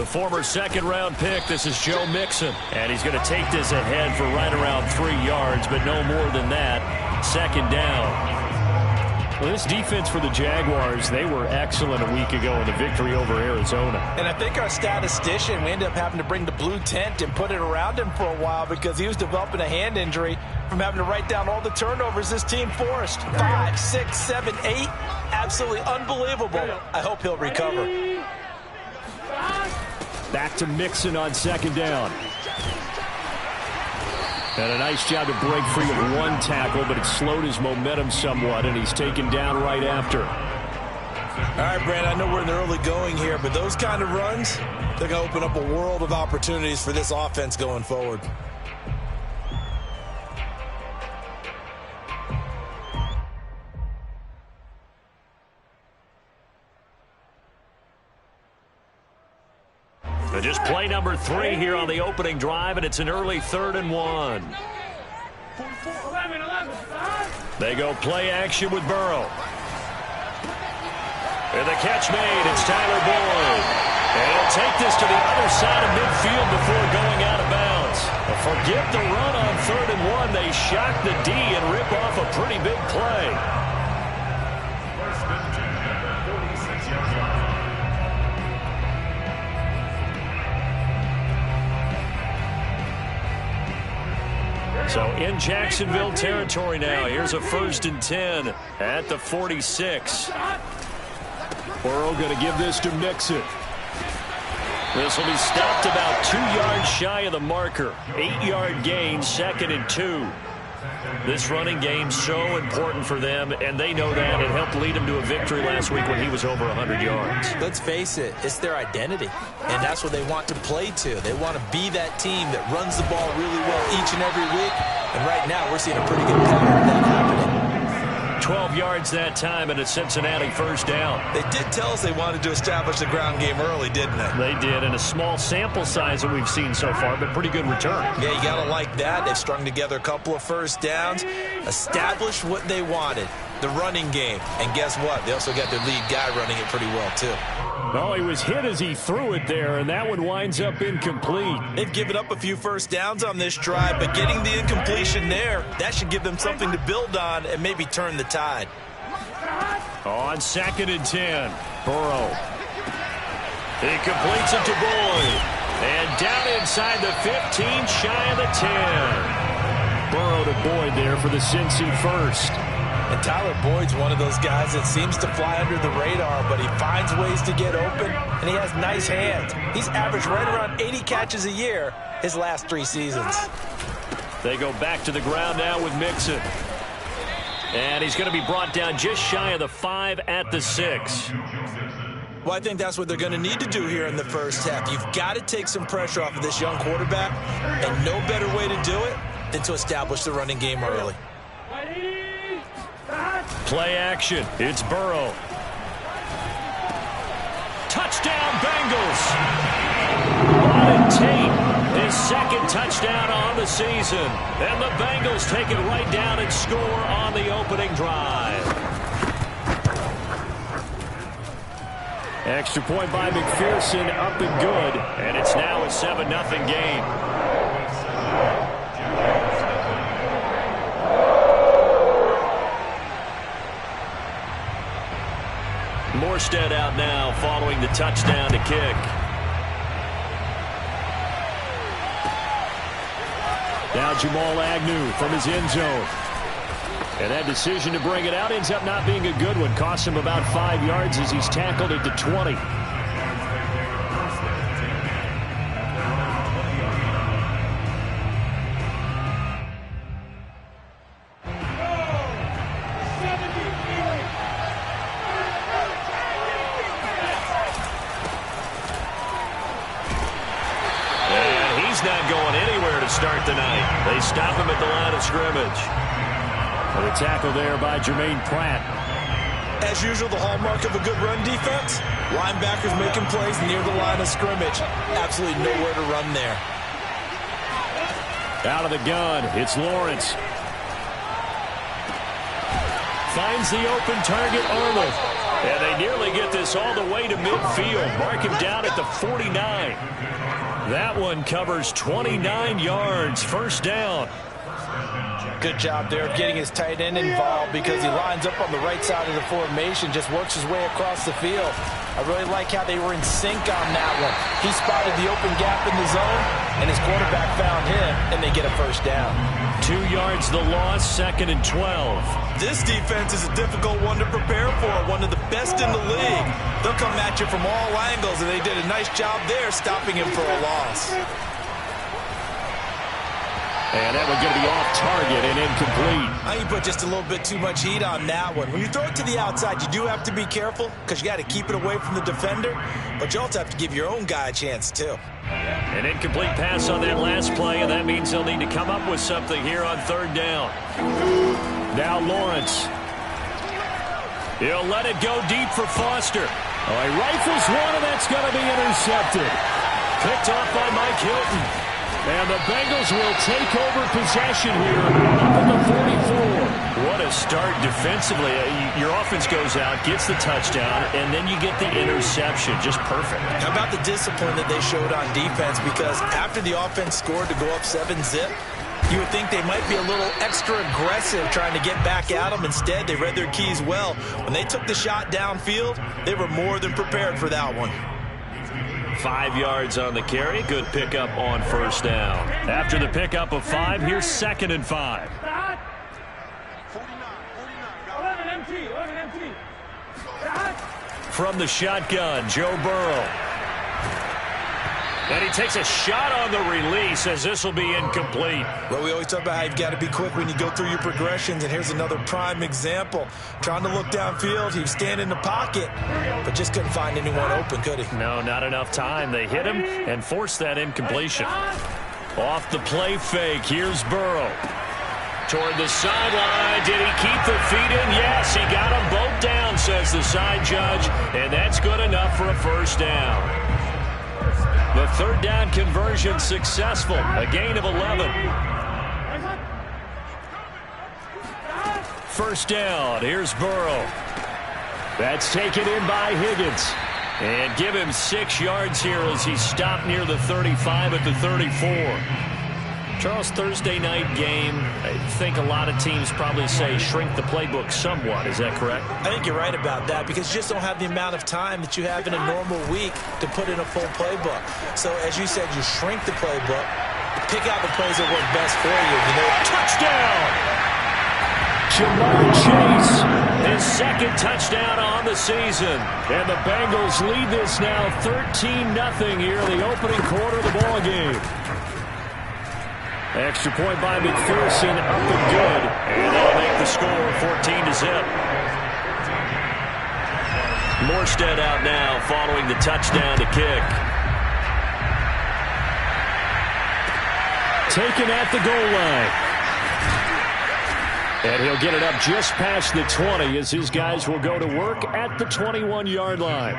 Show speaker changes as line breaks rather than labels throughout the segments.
The former second-round pick, this is Joe Mixon. And he's going to take this ahead for right around 3 yards, but no more than that. Second down. Well, this defense for the Jaguars, they were excellent a week ago in the victory over Arizona.
And I think our statistician, we ended up having to bring the blue tent and put it around him for a while because he was developing a hand injury from having to write down all the turnovers this team forced. 5, 6, 7, 8. Absolutely unbelievable. I hope he'll recover.
Back to Mixon on second down. And a nice job to break free of one tackle, but it slowed his momentum somewhat, and he's taken down right after.
All right, Brand, I know we're in the early going here, but those kind of runs, they're going to open up a world of opportunities for this offense going forward.
Just play number 3 here on the opening drive, and it's an early 3rd and 1. They go play action with Burrow. And the catch made. It's Tyler Boyd. And he'll take this to the other side of midfield before going out of bounds. Forget the run on 3rd and 1. They shock the D and rip off a pretty big play. So in Jacksonville territory now. Here's a 1st and 10 at the 46. Burrow going to give this to Mixon. This will be stopped about 2 yards shy of the marker. 8-yard gain, 2nd and 2. This running game so important for them, and they know that. It helped lead them to a victory last week when he was over 100 yards.
Let's face it, it's their identity, and that's what they want to play to. They want to be that team that runs the ball really well each and every week, and right now we're seeing a pretty good pattern of that happening.
12 yards that time, and a Cincinnati 1st down.
They did tell us they wanted to establish the ground game early, didn't they?
They did, and a small sample size that we've seen so far, but pretty good return.
Yeah, you got to like that. They've strung together a couple of 1st downs, established what they wanted, the running game. And guess what? They also got their lead guy running it pretty well, too.
Well, he was hit as he threw it there, and that one winds up incomplete.
They've given up a few 1st downs on this drive, but getting the incompletion there, that should give them something to build on and maybe turn the tide.
On 2nd and 10, Burrow. He completes it to Boyd. And down inside the 15, shy of the 10. Burrow to Boyd there for the Cincy 1st.
And Tyler Boyd's one of those guys that seems to fly under the radar, but he finds ways to get open, and he has nice hands. He's averaged right around 80 catches a year his last 3 seasons.
They go back to the ground now with Mixon. And he's going to be brought down just shy of the 5 at the 6.
Well, I think that's what they're going to need to do here in the 1st half. You've got to take some pressure off of this young quarterback, and no better way to do it than to establish the running game early.
Play action. It's Burrow. Touchdown, Bengals. Auden Tate, his 2nd touchdown on the season. And the Bengals take it right down and score on the opening drive. Extra point by McPherson, up and good. And it's now a 7-0 game. Morstead out now following the touchdown to kick. Now Jamal Agnew from his end zone. And that decision to bring it out ends up not being a good one. Costs him about 5 yards as he's tackled at the 20. Not going anywhere to start the night. They stop him at the line of scrimmage. And the tackle there by Jermaine Pratt.
As usual, the hallmark of a good run defense, linebackers making plays near the line of scrimmage. Absolutely nowhere to run there.
Out of the gun, it's Lawrence. Finds the open target, Arnold. And they nearly get this all the way to midfield. Mark him down at the 49. That one covers 29 yards. First down.
Good job there of getting his tight end involved because he lines up on the right side of the formation, just works his way across the field. I really like how they were in sync on that one. He spotted the open gap in the zone, and his quarterback found him, and they get a first down.
2 yards the loss, 2nd and 12.
This defense is a difficult one to prepare for, one of the best in the league. They'll come at you from all angles, and they did a nice job there stopping him for a loss.
And that one going to be off target and incomplete.
I think you put just a little bit too much heat on that one. When you throw it to the outside, you do have to be careful because you got to keep it away from the defender, but you also have to give your own guy a chance too.
An incomplete pass on that last play, and that means they'll need to come up with something here on 3rd down. Now Lawrence. He'll let it go deep for Foster. Oh, he rifles one, and that's going to be intercepted. Picked off by Mike Hilton. And the Bengals will take over possession here up at the 44. What a start defensively. Your offense goes out, gets the touchdown, and then you get the interception. Just perfect.
How about the discipline that they showed on defense? Because after the offense scored to go up 7-zip, you would think they might be a little extra aggressive trying to get back at them. Instead, they read their keys well. When they took the shot downfield, they were more than prepared for that one.
5 yards on the carry. Good pickup on first down. After the pickup of 5, here's 2nd and 5. From the shotgun, Joe Burrow. And he takes a shot on the release as this will be incomplete.
Well, we always talk about how you've got to be quick when you go through your progressions, and here's another prime example. Trying to look downfield, he was standing in the pocket, but just couldn't find anyone open, could he?
No, not enough time. They hit him and forced that incompletion. Off the play fake, here's Burrow. Toward the sideline, did he keep the feet in? Yes, he got them both down, says the side judge, and that's good enough for a first down. The 3rd down conversion successful. A gain of 11. First down. Here's Burrow. That's taken in by Higgins. And give him 6 yards here as he stopped near the 35 at the 34. Charles, Thursday night game, I think a lot of teams probably say shrink the playbook somewhat. Is that correct?
I think you're right about that because you just don't have the amount of time that you have in a normal week to put in a full playbook. So, as you said, you shrink the playbook, pick out the plays that work best for you.
Touchdown! Jamar Chase, his 2nd touchdown on the season. And the Bengals lead this now 13-0 here in the opening quarter of the ball game. Extra point by McPherson, up and good. And that'll make the score 14-0. Morstead out now following the touchdown to kick. Taken at the goal line. And he'll get it up just past the 20 as his guys will go to work at the 21-yard line.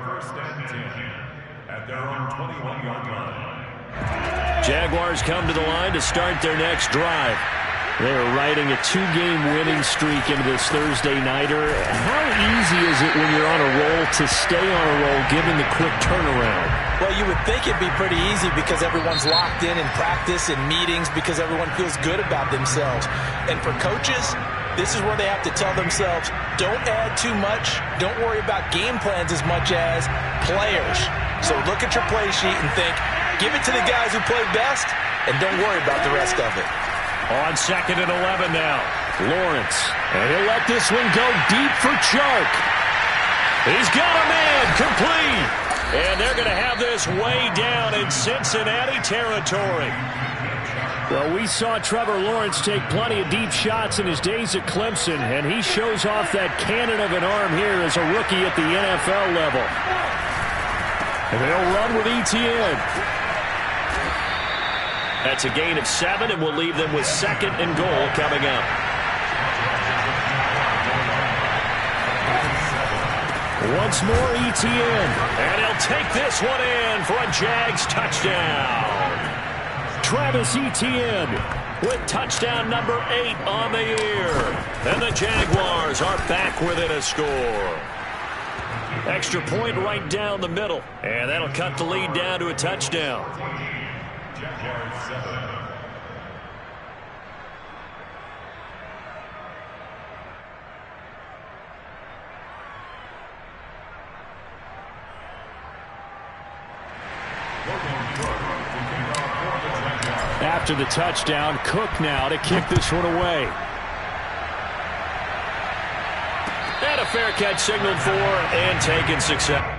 First and 10 at their own 21-yard line.
Jaguars come to the line to start their next drive. They're riding a 2-game winning streak into this Thursday nighter. How easy is it when you're on a roll to stay on a roll given the quick turnaround?
Well, you would think it'd be pretty easy because everyone's locked in practice and meetings because everyone feels good about themselves. And for coaches, this is where they have to tell themselves, don't add too much. Don't worry about game plans as much as players. So look at your play sheet and think, give it to the guys who play best, and don't worry about the rest of it.
On 2nd and 11 now, Lawrence. And he'll let this one go deep for Chark. He's got a man, complete. And they're going to have this way down in Cincinnati territory. Well, we saw Trevor Lawrence take plenty of deep shots in his days at Clemson, and he shows off that cannon of an arm here as a rookie at the NFL level. And they'll run with Etienne. That's a gain of 7, and we'll leave them with 2nd and goal coming up. Once more, Etienne. And he'll take this one in for a Jags touchdown. Travis Etienne with touchdown number 8 on the year. And the Jaguars are back within a score. Extra point right down the middle. And that'll cut the lead down to a touchdown.
Jaguars 7.
After the touchdown, Cook now to kick this one away. And a fair catch signaled for and taken success.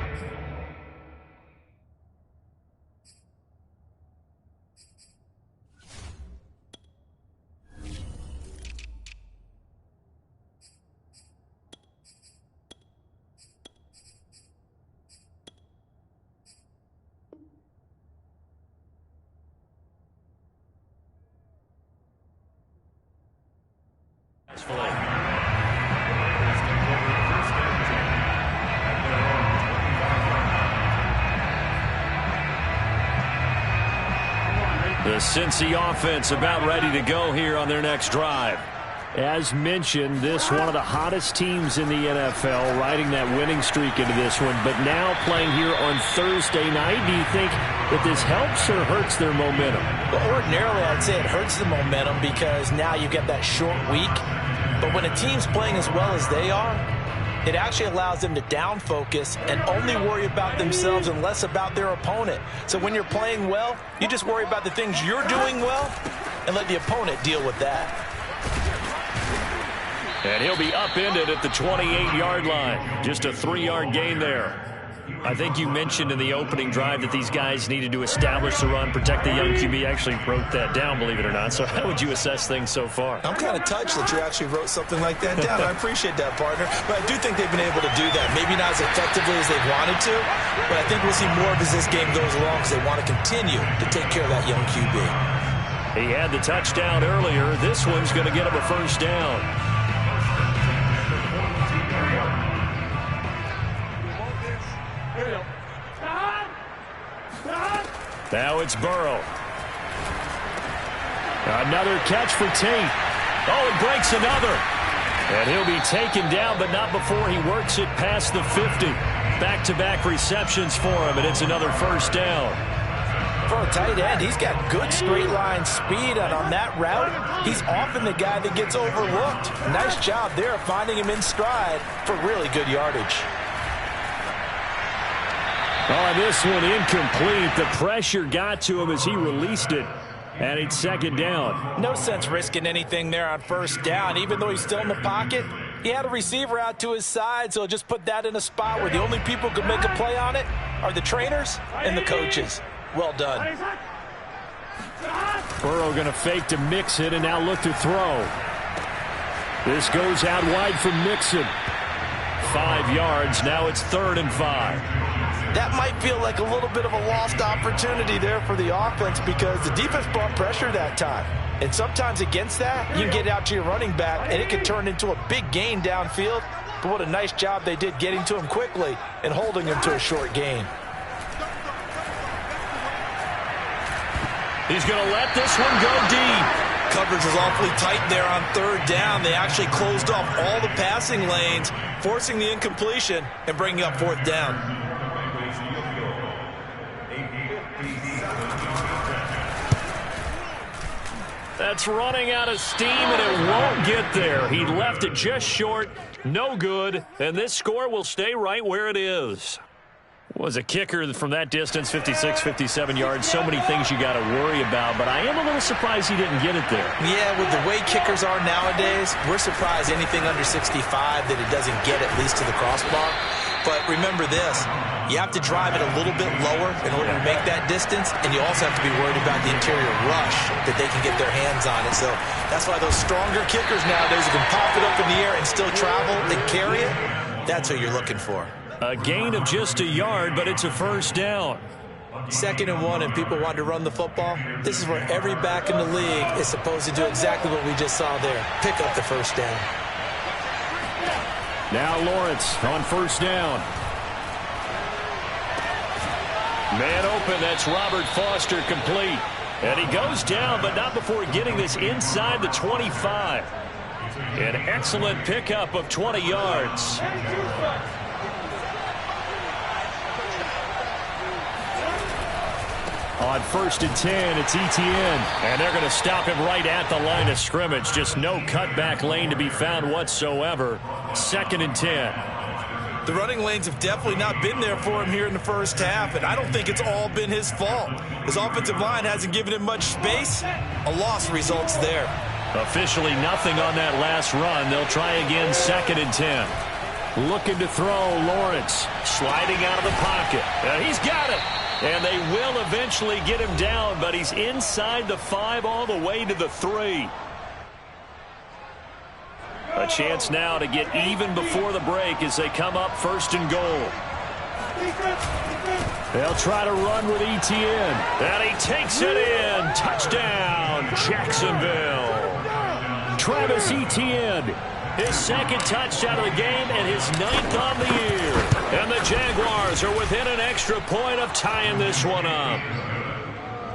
The Cincy offense about ready to go here on their next drive. As mentioned, this one of the hottest teams in the NFL, riding that winning streak into this one, but now playing here on Thursday night. Do you think that this helps or hurts their momentum?
Well, ordinarily, I'd say it hurts the momentum because now you get that short week. But when a team's playing as well as they are, it actually allows them to down focus and only worry about themselves and less about their opponent. So when you're playing well, you just worry about the things you're doing well and let the opponent deal with that.
And he'll be upended at the 28-yard line. Just a 3-yard gain there. I think you mentioned in the opening drive that these guys needed to establish the run, protect the young QB. Actually wrote that down, believe it or not. So how would you assess things so far?
I'm kind of touched that you actually wrote something like that down. I appreciate that, partner. But I do think they've been able to do that. Maybe not as effectively as they wanted to, but I think we'll see more of as this game goes along because they want to continue to take care of that young QB.
He had the touchdown earlier. This one's going to get him a first down. Now it's Burrow. Another catch for Tate. Oh, it breaks another. And he'll be taken down, but not before he works it past the 50. Back-to-back receptions for him, and it's another first down.
For a tight end, he's got good straight line speed, and on that route, he's often the guy that gets overlooked. Nice job there finding him in stride for really good yardage.
Oh, this one incomplete. The pressure got to him as he released it. And it's second down.
No sense risking anything there on first down. Even though he's still in the pocket, he had a receiver out to his side, so just put that in a spot where the only people who could make a play on it are the trainers and the coaches. Well done.
Burrow going to fake to Mixon and now look to throw. This goes out wide for Mixon. 5 yards. Now it's 3rd and 5.
That might feel like a little bit of a lost opportunity there for the offense because the defense brought pressure that time. And sometimes against that, you can get out to your running back, and it can turn into a big gain downfield. But what a nice job they did getting to him quickly and holding him to a short gain.
He's going to let this one go deep.
Coverage was awfully tight there on 3rd down. They actually closed off all the passing lanes, forcing the incompletion and bringing up 4th down.
That's running out of steam, and it won't get there. He left it just short, no good, and this score will stay right where it is. Was a kicker from that distance, 56, 57 yards. So many things you got to worry about, but I am a little surprised he didn't get it there.
Yeah, with the way kickers are nowadays, we're surprised anything under 65 that it doesn't get at least to the crossbar. But remember this, you have to drive it a little bit lower in order to make that distance, and you also have to be worried about the interior rush that they can get their hands on it. So that's why those stronger kickers nowadays who can pop it up in the air and still travel and carry it, that's what you're looking for.
A gain of just a yard, but it's a first down.
2nd and 1, and people want to run the football. This is where every back in the league is supposed to do exactly what we just saw there. Pick up the first down.
Now Lawrence on first down. Man open, that's Robert Foster complete. And he goes down, but not before getting this inside the 25. An excellent pickup of 20 yards. On 1st and 10, it's Etienne. And they're going to stop him right at the line of scrimmage. Just no cutback lane to be found whatsoever. 2nd and 10.
The running lanes have definitely not been there for him here in the first half, and I don't think it's all been his fault. His offensive line hasn't given him much space. A loss results there.
Officially nothing on that last run. They'll try again 2nd and 10. Looking to throw, Lawrence sliding out of the pocket. He's got it. And they will eventually get him down, but he's inside the 5 all the way to the 3. A chance now to get even before the break as they come up 1st and goal. They'll try to run with Etienne. And he takes it in. Touchdown, Jacksonville. Travis Etienne, his 2nd touchdown of the game and his 9th on the year. And the Jaguars are within an extra point of tying this one up.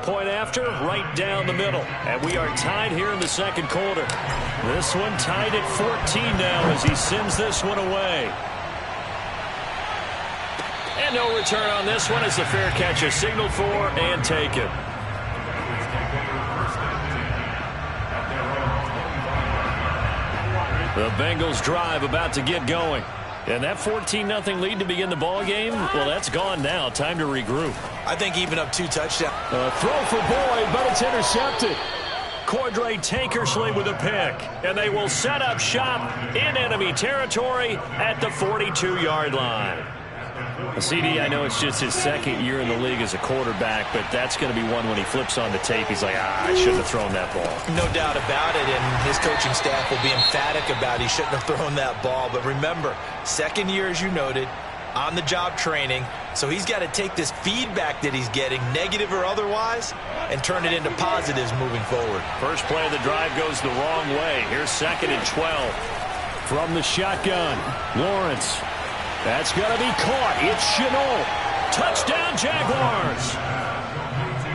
Point after, right down the middle. And we are tied here in the 2nd quarter. This one tied at 14 now as he sends this one away. And no return on this one as the fair catch is signaled for and taken. The Bengals drive about to get going. And that 14-0 lead to begin the ball game, well, that's gone now. Time to regroup.
I think even up 2 touchdowns.
Throw for Boyd, but it's intercepted. Cordray Tankersley with a pick. And they will set up shop in enemy territory at the 42-yard line. CD, I know it's just his 2nd year in the league as a quarterback, but that's going to be one when he flips on the tape. He's like, I shouldn't have thrown that ball.
No doubt about it, and his coaching staff will be emphatic about he shouldn't have thrown that ball. But remember, 2nd year, as you noted, on-the-job training, so he's got to take this feedback that he's getting, negative or otherwise, and turn it into positives moving forward.
First play of the drive goes the wrong way. Here's 2nd and 12. From the shotgun, Lawrence. That's going to be caught. It's Shenault. Touchdown, Jaguars.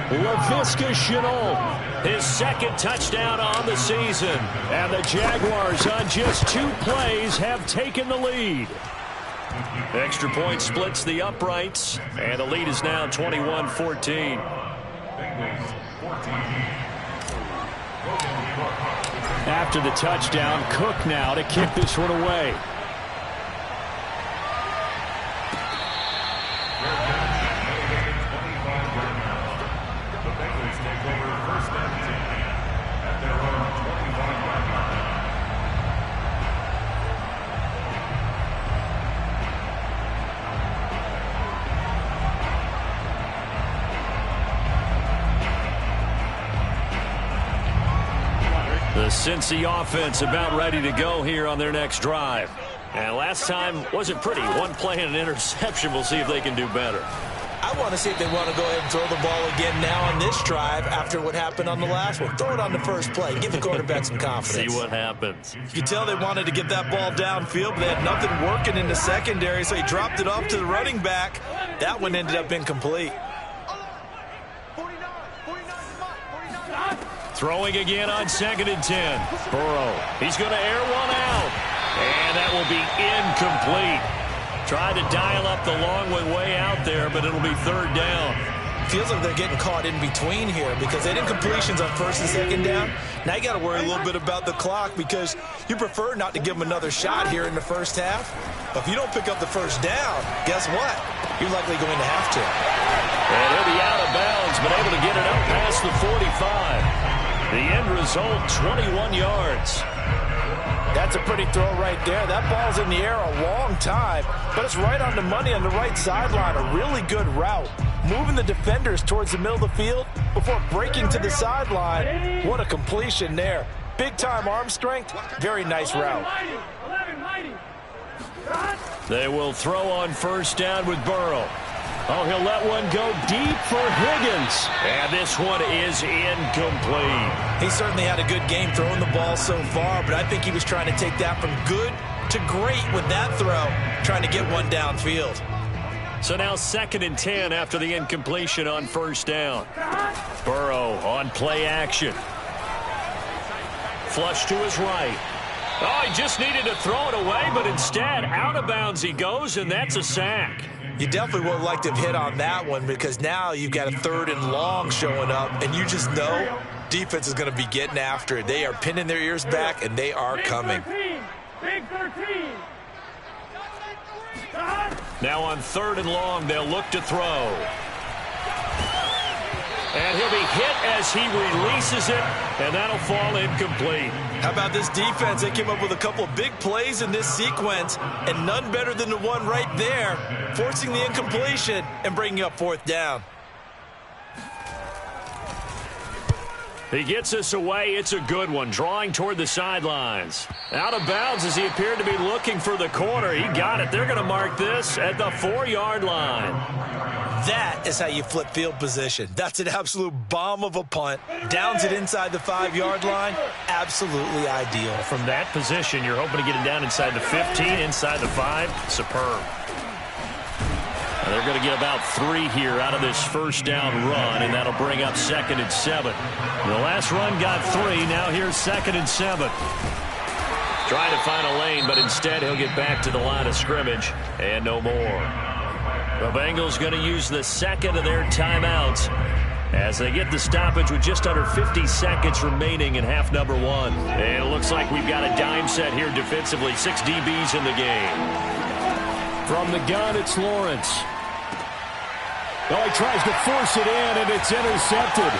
Laviska Shenault, his 2nd touchdown on the season. And the Jaguars on just 2 plays have taken the lead. Extra point splits the uprights. And the lead is now 21-14. After the touchdown, Cook now to kick this one away. The Cincy offense about ready to go here on their next drive. And last time wasn't pretty. 1 play and an interception. We'll see if they can do better.
I want to see if they want to go ahead and throw the ball again now on this drive after what happened on the last one. Throw it on the first play. Give the quarterback some confidence.
See what happens.
You can tell they wanted to get that ball downfield, but they had nothing working in the secondary, so he dropped it off to the running back. That one ended up incomplete.
Throwing again on 2nd and 10. Burrow. He's going to air one out. And that will be incomplete. Tried to dial up the long way out there, but it'll be 3rd down.
Feels like they're getting caught in between here because they had incompletions on 1st and 2nd down. Now you got to worry a little bit about the clock because you prefer not to give them another shot here in the first half. But if you don't pick up the 1st down, guess what? You're likely going to have to.
And he'll be out of bounds, but able to get it up past the 45. The end result, 21 yards.
That's a pretty throw right there. That ball's in the air a long time, but it's right on the money on the right sideline. A really good route. Moving the defenders towards the middle of the field before breaking to the sideline. What a completion there. Big-time arm strength. Very nice route.
They will throw on 1st down with Burrow. Oh, he'll let one go deep for Higgins. And this one is incomplete.
He certainly had a good game throwing the ball so far, but I think he was trying to take that from good to great with that throw, trying to get one downfield.
So now 2nd and 10 after the incompletion on 1st down. Burrow on play action. Flush to his right. Oh, he just needed to throw it away, but instead out of bounds he goes, and that's a sack.
You definitely would have liked to have hit on that one because now you've got a 3rd and long showing up, and you just know defense is going to be getting after it. They are pinning their ears back, and they are coming.
Big 13.
Now on 3rd and long, they'll look to throw. And he'll be hit as he releases it, and that'll fall incomplete.
How about this defense? They came up with a couple of big plays in this sequence, and none better than the one right there, forcing the incompletion and bringing up 4th down.
He gets us away. It's a good one, drawing toward the sidelines. Out of bounds as he appeared to be looking for the corner. He got it. They're going to mark this at the 4-yard line.
That is how you flip field position. That's an absolute bomb of a punt. Downs it inside the 5-yard line. Absolutely ideal.
From that position, you're hoping to get it down inside the 15, inside the 5. Superb. And they're going to get about 3 here out of this first down run, and that'll bring up 2nd and 7. The last run got 3. Now here's 2nd and 7. Trying to find a lane, but instead he'll get back to the line of scrimmage and no more. The Bengals going to use the 2nd of their timeouts as they get the stoppage with just under 50 seconds remaining in half number 1. And it looks like we've got a dime set here defensively. 6 DBs in the game. From the gun, it's Lawrence. Oh, he tries to force it in, and it's intercepted.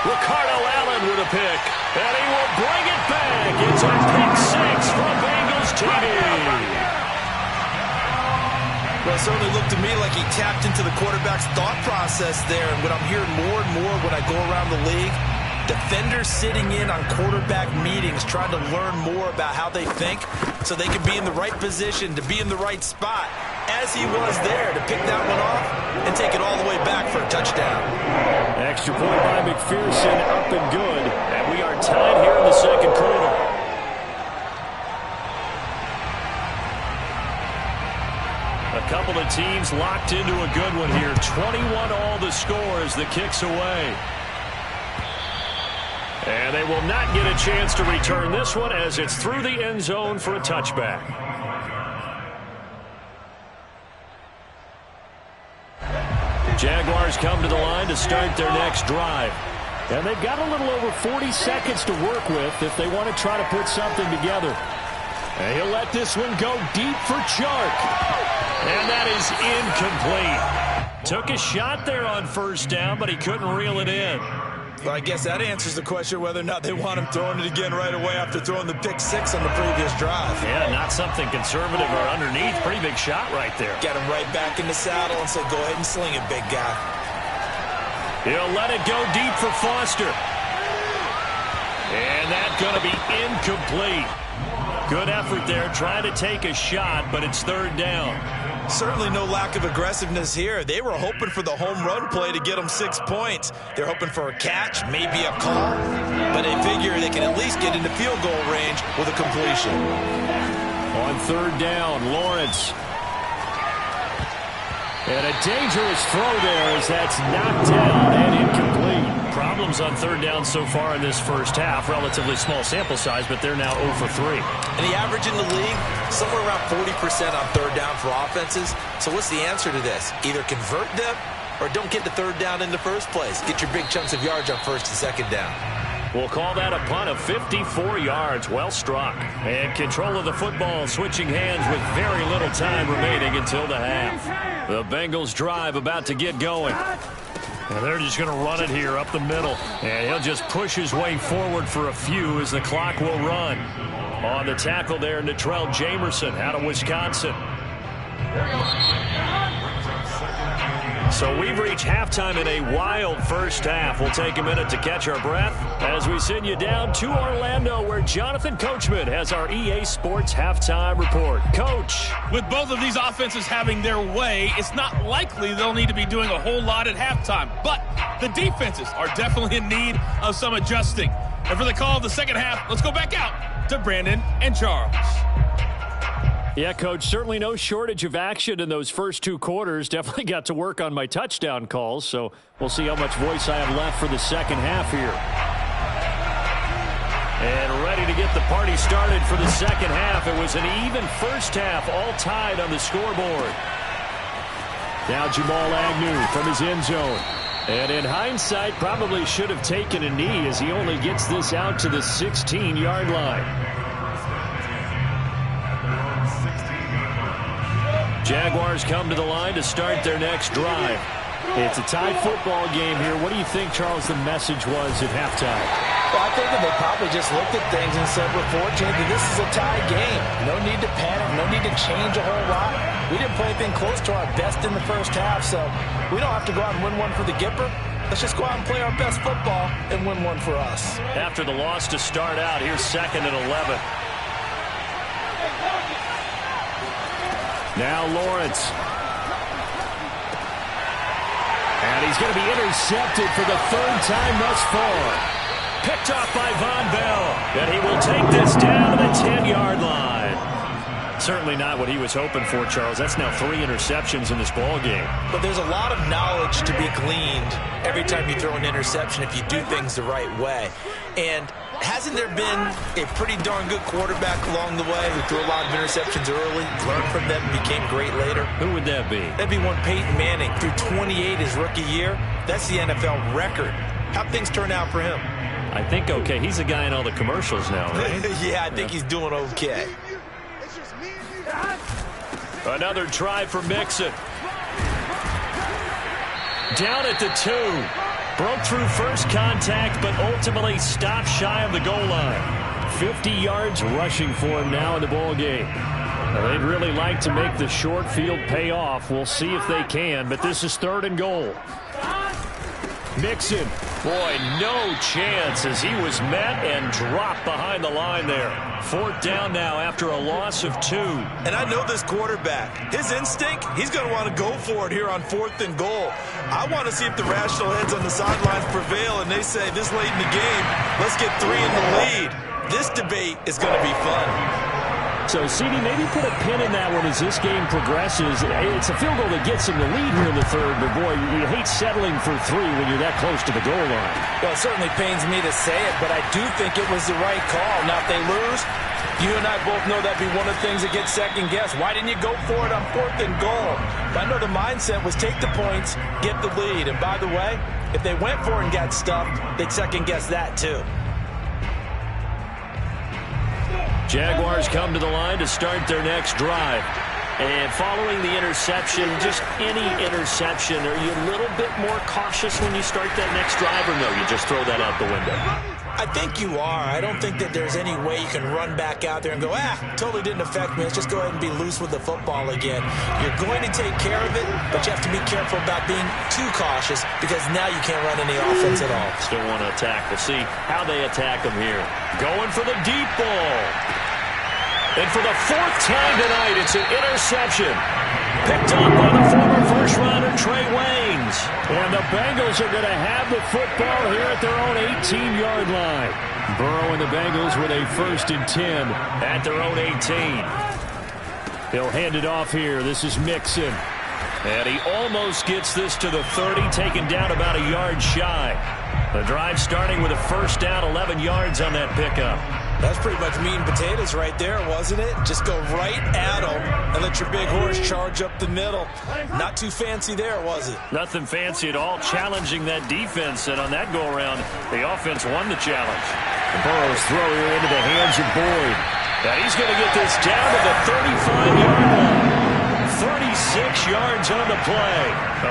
Ricardo Allen with a pick, and he will bring it back. It's a pick 6 from Bengals TV.
Well, it certainly looked to me like he tapped into the quarterback's thought process there. And what I'm hearing more and more when I go around the league, defenders sitting in on quarterback meetings trying to learn more about how they think so they can be in the right position to be in the right spot, as he was there to pick that one off and take it all the way back for a touchdown.
Extra point by McPherson, up and good. And we are tied here in the 2nd quarter. A couple of teams locked into a good one here. 21 all the score as the kick's away. And they will not get a chance to return this one as it's through the end zone for a touchback. Jaguars come to the line to start their next drive. And they've got a little over 40 seconds to work with if they want to try to put something together. And he'll let this one go deep for Chark. And that is incomplete. Took a shot there on 1st down, but he couldn't reel it in.
Well, I guess that answers the question whether or not they want him throwing it again right away after throwing the pick 6 on the previous drive.
Yeah, not something conservative or underneath. Pretty big shot right there.
Get him right back in the saddle and say, go ahead and sling it, big guy.
He'll let it go deep for Foster. And that's going to be incomplete. Good effort there, trying to take a shot, but it's 3rd down.
Certainly no lack of aggressiveness here. They were hoping for the home run play to get them 6 points. They're hoping for a catch, maybe a call, but they figure they can at least get into field goal range with a completion.
On 3rd down, Lawrence. And a dangerous throw there as that's knocked down and incomplete. Problems on 3rd down so far in this first half. Relatively small sample size, but they're now 0 for 3.
And the average in the league, somewhere around 40% on 3rd down for offenses. So what's the answer to this? Either convert them or don't get the 3rd down in the first place. Get your big chunks of yards on 1st and 2nd down.
We'll call that a punt of 54 yards. Well struck. And control of the football switching hands with very little time remaining until the half. The Bengals drive about to get going. And they're just going to run it here up the middle. And he'll just push his way forward for a few as the clock will run. On the tackle there, Natrell Jamerson out of Wisconsin. So we've reached halftime in a wild first half. We'll take a minute to catch our breath as we send you down to Orlando, where Jonathan Coachman has our EA Sports halftime report. Coach.
With both of these offenses having their way, it's not likely they'll need to be doing a whole lot at halftime. But the defenses are definitely in need of some adjusting. And for the call of the second half, let's go back out to Brandon and Charles.
Yeah, Coach, certainly no shortage of action in those first 2 quarters. Definitely got to work on my touchdown calls, so we'll see how much voice I have left for the second half here. And ready to get the party started for the second half. It was an even first half, all tied on the scoreboard. Now Jamal Agnew from his end zone. And in hindsight, probably should have taken a knee as he only gets this out to the 16-yard line. Jaguars come to the line to start their next drive. It's a tied football game here. What do you think, Charles, the message was at halftime?
Well, I think that they probably just looked at things and said, we're fortunate that this is a tie game. No need to panic. No need to change a whole lot. We didn't play anything close to our best in the first half, so we don't have to go out and win one for the Gipper. Let's just go out and play our best football and win one for us.
After the loss to start out, here's 2nd and 11. Now Lawrence. And he's going to be intercepted for the 3rd time thus far. Picked off by Von Bell. And he will take this down to the 10-yard line. Certainly not what he was hoping for, Charles. That's now 3 interceptions in this ball game.
But there's a lot of knowledge to be gleaned every time you throw an interception if you do things the right way. And hasn't there been a pretty darn good quarterback along the way who threw a lot of interceptions early, learned from them, and became great later?
Who would that be?
That'd be one Peyton Manning. Threw 28 his rookie year. That's the NFL record. How'd things turn out for him?
I think okay. He's a guy in all the commercials now, right?
Yeah, I think he's doing okay.
Another try for Mixon. Down at the 2. Broke through first contact, but ultimately stopped shy of the goal line. 50 yards rushing for him now in the ball game. Now, they'd really like to make the short field pay off. We'll see if they can, but this is 3rd and goal. Mixon, boy, no chance as he was met and dropped behind the line there. 4th down now after a loss of 2.
And I know this quarterback. His instinct, he's going to want to go for it here on 4th and goal. I want to see if the rational heads on the sidelines prevail and they say this late in the game, let's get 3 in the lead. This debate is going to be fun.
So, CD, maybe put a pin in that one as this game progresses. It's a field goal that gets him the lead here in the 3rd, but boy, you hate settling for 3 when you're that close to the goal line.
Well, it certainly pains me to say it, but I do think it was the right call. Now, if they lose, you and I both know that'd be one of the things that gets second-guessed. Why didn't you go for it on 4th and goal? But I know the mindset was take the points, get the lead. And by the way, if they went for it and got stuffed, they'd second-guess that too.
Jaguars come to the line to start their next drive. And following the interception, just any interception, are you a little bit more cautious when you start that next drive, or no, you just throw that out the window?
I think you are. I don't think that there's any way you can run back out there and go, totally didn't affect me. Let's just go ahead and be loose with the football again. You're going to take care of it, but you have to be careful about being too cautious because now you can't run any offense at all.
Still want to attack. We'll see how they attack them here. Going for the deep ball. And for the 4th time tonight, it's an interception. Picked up by the former first-rounder Trey Waynes. And the Bengals are going to have the football here at their own 18-yard line. Burrow and the Bengals with a 1st and 10 at their own 18. He'll hand it off here. This is Mixon. And he almost gets this to the 30, taken down about a yard shy. The drive starting with a 1st down, 11 yards on that pickup.
That's pretty much meat and potatoes right there, wasn't it? Just go right at them and let your big horse charge up the middle. Not too fancy there, was it?
Nothing fancy at all, challenging that defense. And on that go-around, the offense won the challenge. Burrow's throw here into the hands of Boyd. Now he's going to get this down to the 35-yard line. 36 yards on the play.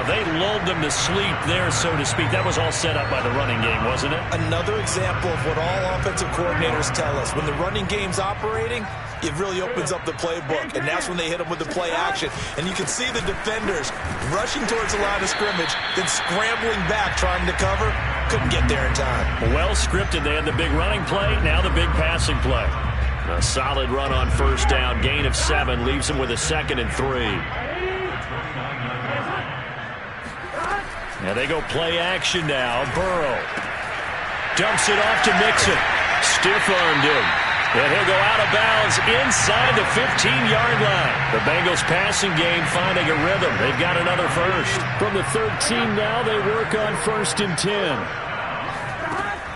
They lulled them to sleep there, so to speak. That was all set up by the running game, wasn't it?
Another example of what all offensive coordinators tell us. When the running game's operating, it really opens up the playbook, and that's when they hit them with the play action. And you can see the defenders rushing towards the line of scrimmage, then scrambling back trying to cover. Couldn't get there in time.
Well scripted. They had the big running play, now the big passing play. A solid run on 1st down, gain of 7, leaves him with a 2nd and 3. Now they go play action now. Burrow dumps it off to Mixon. Stiff-armed him. And he'll go out of bounds inside the 15-yard line. The Bengals passing game finding a rhythm. They've got another 1st. From the 13 now, they work on 1st and 10.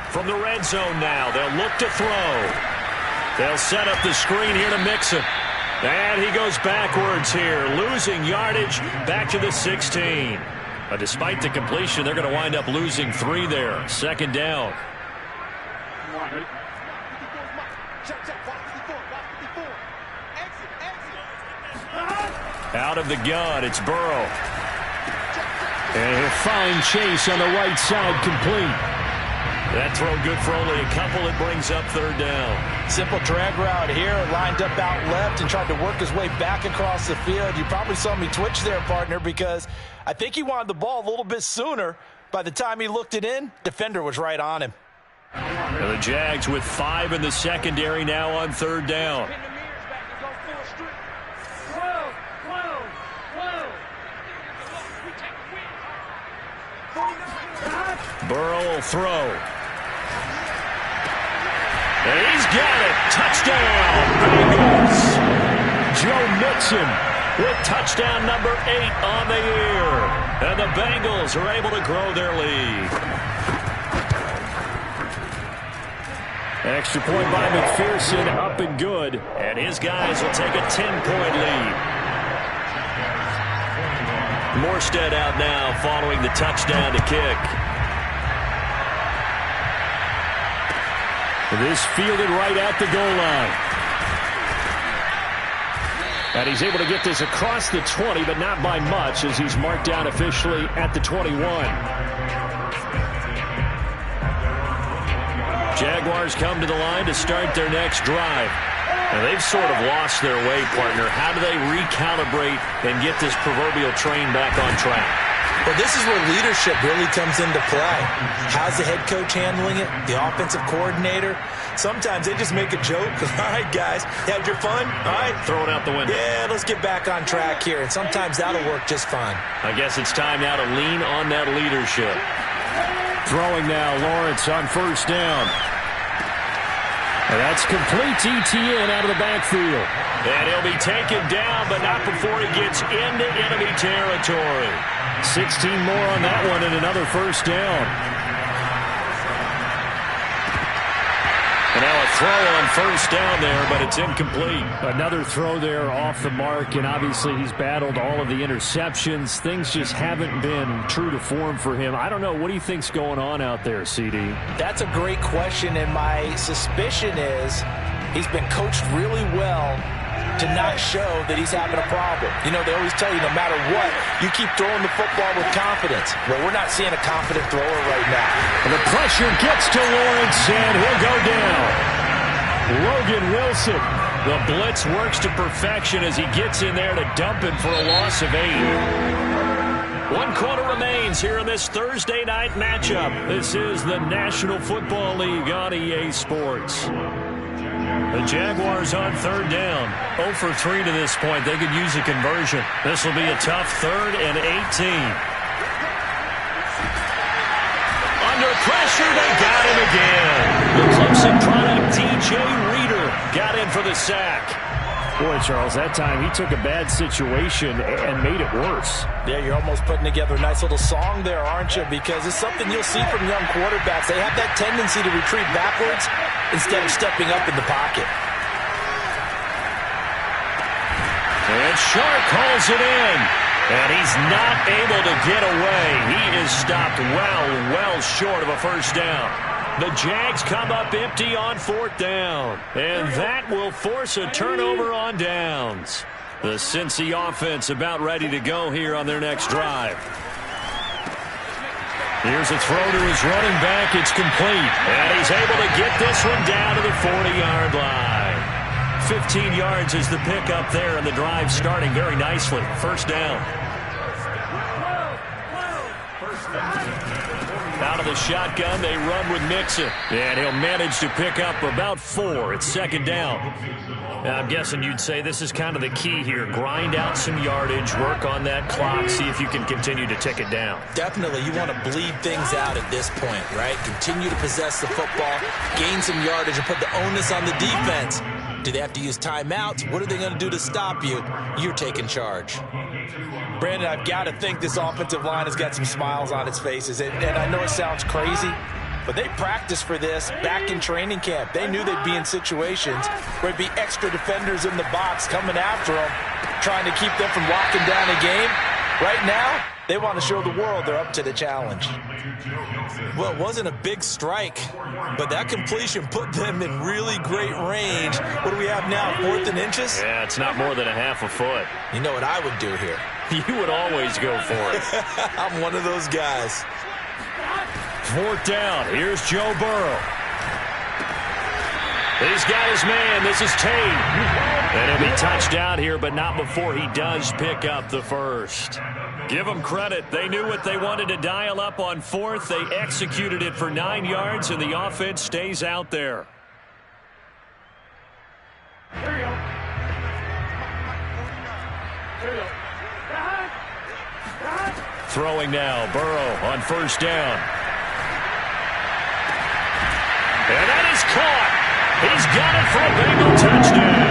From the red zone now, they'll look to throw. They'll set up the screen here to Mixon. And he goes backwards here, losing yardage back to the 16. But despite the completion, they're going to wind up losing 3 there. Second down. Out of the gun, it's Burrow.
And a fine chase on the right side, complete.
That throw good for only a couple. It brings up third down.
Simple drag route here, lined up out left and tried to work his way back across the field. You probably saw me twitch there, partner, because I think he wanted the ball a little bit sooner. By the time he looked it in, defender was right on him.
And the Jags with 5 in the secondary now on third down. Burrow will throw. And he's got it. Touchdown, Bengals. Joe Mixon with touchdown number 8 on the year. And the Bengals are able to grow their lead. Extra point by McPherson, up and good. And his guys will take a 10-point lead. Morstead out now following the touchdown to kick. This fielded right at the goal line. And he's able to get this across the 20, but not by much, as he's marked down officially at the 21. Jaguars come to the line to start their next drive. And they've sort of lost their way, partner. How do they recalibrate and get this proverbial train back on track?
Well, this is where leadership really comes into play. How's the head coach handling it? The offensive coordinator? Sometimes they just make a joke. All right, guys, had your fun? All right.
Throw it out the window.
Yeah, let's get back on track here. And sometimes that'll work just fine.
I guess it's time now to lean on that leadership.
Throwing now, Lawrence on first down. And that's complete to Etienne out of the backfield.
And he'll be taken down, but not before he gets into enemy territory.
16 more on that one and another first down.
And now a throw on first down there, but it's incomplete.
Another throw there off the mark, and obviously he's battled all of the interceptions. Things just haven't been true to form for him. I don't know. What do you think's going on out there, CD?
That's a great question, and my suspicion is he's been coached really well to not show that he's having a problem. You know, they always tell you no matter what, you keep throwing the football with confidence. Well, we're not seeing a confident thrower right now.
And the pressure gets to Lawrence, and he'll go down. Logan Wilson.
The blitz works to perfection as he gets in there to dump him for a loss of 8. 1 quarter remains here in this Thursday night matchup. This is the National Football League on EA Sports. The Jaguars on third down. 0 for 3 to this point. They could use a conversion. This will be a tough 3rd and 18. Under pressure, they got him again. The Clemson product, DJ Reader, got in for the sack.
Boy, Charles, that time he took a bad situation and made it worse.
Yeah, you're almost putting together a nice little song there, aren't you? Because it's something you'll see from young quarterbacks. They have that tendency to retreat backwards instead of stepping up in the pocket.
And Shark calls it in. And he's not able to get away. He is stopped well short of a first down. The Jags come up empty on 4th down. And that will force a turnover on downs. The Cincy offense about ready to go here on their next drive. Here's a throw to his running back. It's complete. And he's able to get this one down to the 40-yard line. 15 yards is the pickup there, and the drive starting very nicely. First down. Out of the shotgun, they run with Mixon. And he'll manage to pick up about 4. It's second down. Now, I'm guessing you'd say this is kind of the key here. Grind out some yardage, work on that clock, see if you can continue to tick it down.
Definitely. You want to bleed things out at this point, right? Continue to possess the football, gain some yardage, and put the onus on the defense. Do they have to use timeouts? What are they going to do to stop you? You're taking charge. Brandon, I've got to think this offensive line has got some smiles on its faces. And I know it sounds crazy, But they practiced for this back in training camp. They knew they'd be in situations where there'd be extra defenders in the box coming after them, trying to keep them from locking down a game. Right now, they want to show the world they're up to the challenge.
Well, it wasn't a big strike, but that completion put them in really great range. What do we have now, 4th and inches?
Yeah, it's not more than a half a foot.
You know what I would do here?
You would always go for it.
I'm one of those guys.
4th down. Here's Joe Burrow. He's got his man. This is Tate. And he'll be touchdown here, but not before he does pick up the first. Give them credit. They knew what they wanted to dial up on 4th. They executed it for 9 yards, and the offense stays out there. Throwing now. Burrow on 1st down. And that is caught. He's got it for a Bengal touchdown.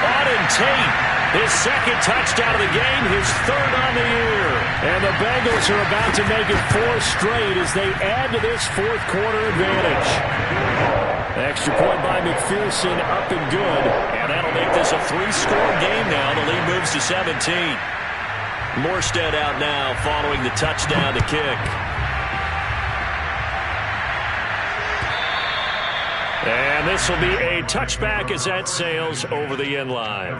Auden Tate, his 2nd touchdown of the game, his 3rd on the year.
And the Bengals are about to make it 4 straight as they add to this 4th quarter advantage. Extra point by McPherson, up and good.
And that'll make this a 3-score game now. The lead moves to 17. Morstead out now following the touchdown to kick. And this will be a touchback as that sails over the end line.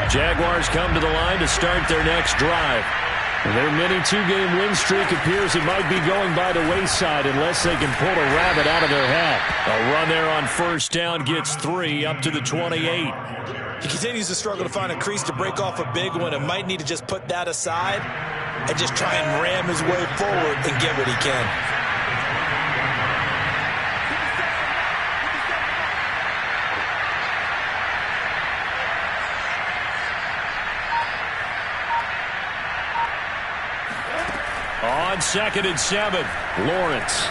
Jaguars come to the line to start their next drive.
Their mini 2-game win streak appears it might be going by the wayside unless they can pull a rabbit out of their hat.
A run there on 1st down gets 3 up to the 28.
He continues to struggle to find a crease to break off a big one and might need to just put that aside and just try and ram his way forward and get what he can.
On 2nd and 7, Lawrence.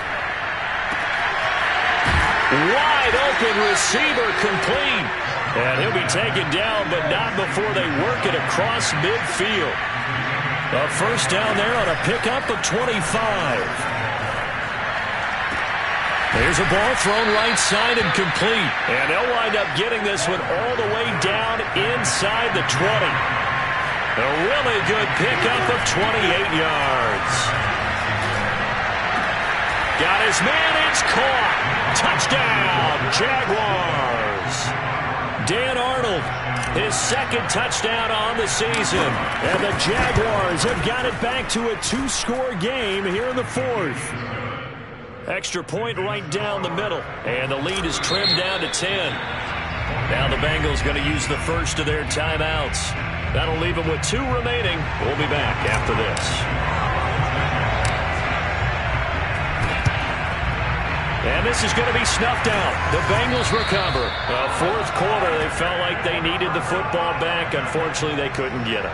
Wide open receiver complete. And he'll be taken down, but not before they work it across midfield. A 1st down there on a pickup of 25. There's a ball thrown right side and complete. And they'll wind up getting this one all the way down inside the 20. A really good pickup of 28 yards. Got his man, it's caught. Touchdown, Jaguars. Dan Arnold, his 2nd touchdown on the season.
And the Jaguars have got it back to a 2-score game here in the 4th.
Extra point right down the middle. And the lead is trimmed down to 10. Now the Bengals going to use the first of their timeouts. That'll leave them with 2 remaining. We'll be back after this. And this is going to be snuffed out. The Bengals recover. 4th quarter, they felt like they needed the football back. Unfortunately, they couldn't get it.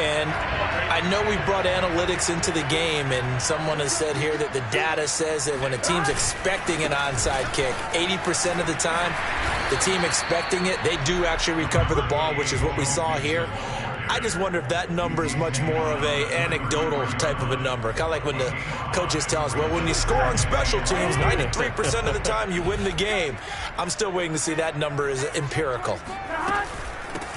And I know we brought analytics into the game, and someone has said here that the data says that when a team's expecting an onside kick, 80% of the time, the team expecting it, they do actually recover the ball, which is what we saw here. I just wonder if that number is much more of a anecdotal type of a number. Kind of like when the coaches tell us, well, when you score on special teams, 93% of the time you win the game. I'm still waiting to see that number is empirical.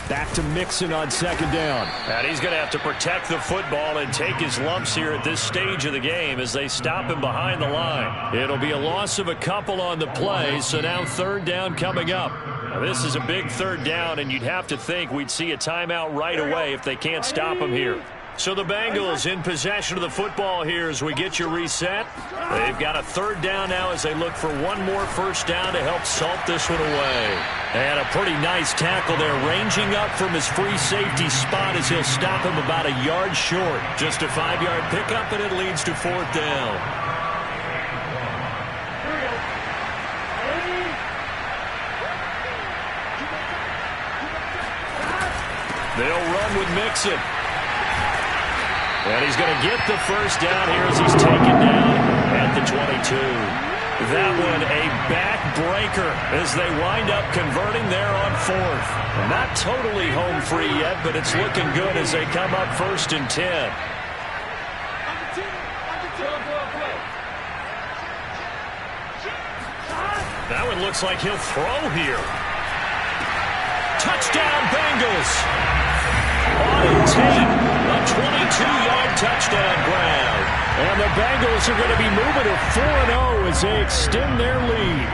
Back to Mixon on 2nd down.
And he's going to have to protect the football and take his lumps here at this stage of the game as they stop him behind the line. It'll be a loss of a couple on the play, so now 3rd down coming up. Now this is a big 3rd down, and you'd have to think we'd see a timeout right away if they can't stop him here. So the Bengals in possession of the football here as we get you reset. They've got a 3rd down now as they look for one more 1st down to help salt this one away. And a pretty nice tackle there, ranging up from his free safety spot as he'll stop him about a yard short. Just a 5-yard pickup, and it leads to 4th down. They'll run with Mixon. And he's going to get the 1st down here as he's taken down at the 22. That one a backbreaker as they wind up converting there on 4th. Not totally home free yet, but it's looking good as they come up 1st and 10. That one looks like he'll throw here. Touchdown Bengals. Auden Tate, a 22-yard touchdown grab. And the Bengals are going to be moving to 4-0 as they extend their lead.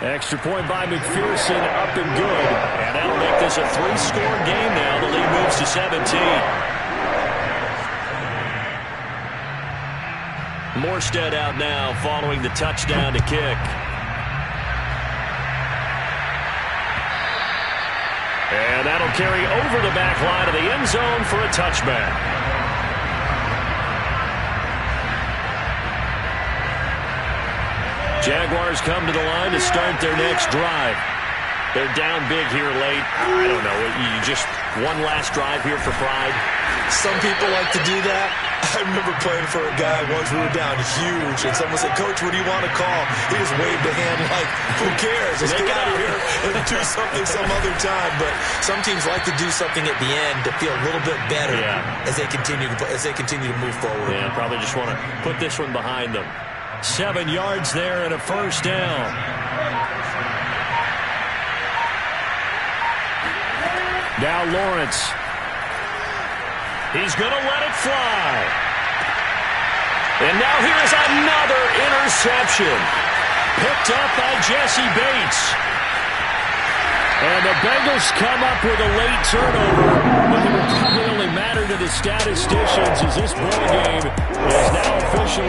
Extra point by McPherson, up and good. And that'll make this a 3-score game now. The lead moves to 17. Morstead out now following the touchdown to kick. And that'll carry over the back line of the end zone for a touchback. Jaguars come to the line to start their next drive. They're down big here late. I don't know. You just one last drive here for pride.
Some people like to do that. I remember playing for a guy once. We were down huge, and someone said, "Coach, what do you want to call?" He just waved a hand like, "Who cares? Let's get out of here and do something some other time." But some teams like to do something at the end to feel a little bit better as they continue to move forward.
Yeah, probably just want to put this one behind them. 7 yards there and a first down. Now Lawrence. He's going to let it fly. And now here's another interception. Picked up by Jesse Bates. And the Bengals come up with a late turnover, but it will probably only matter to the statisticians as this ball game is now officially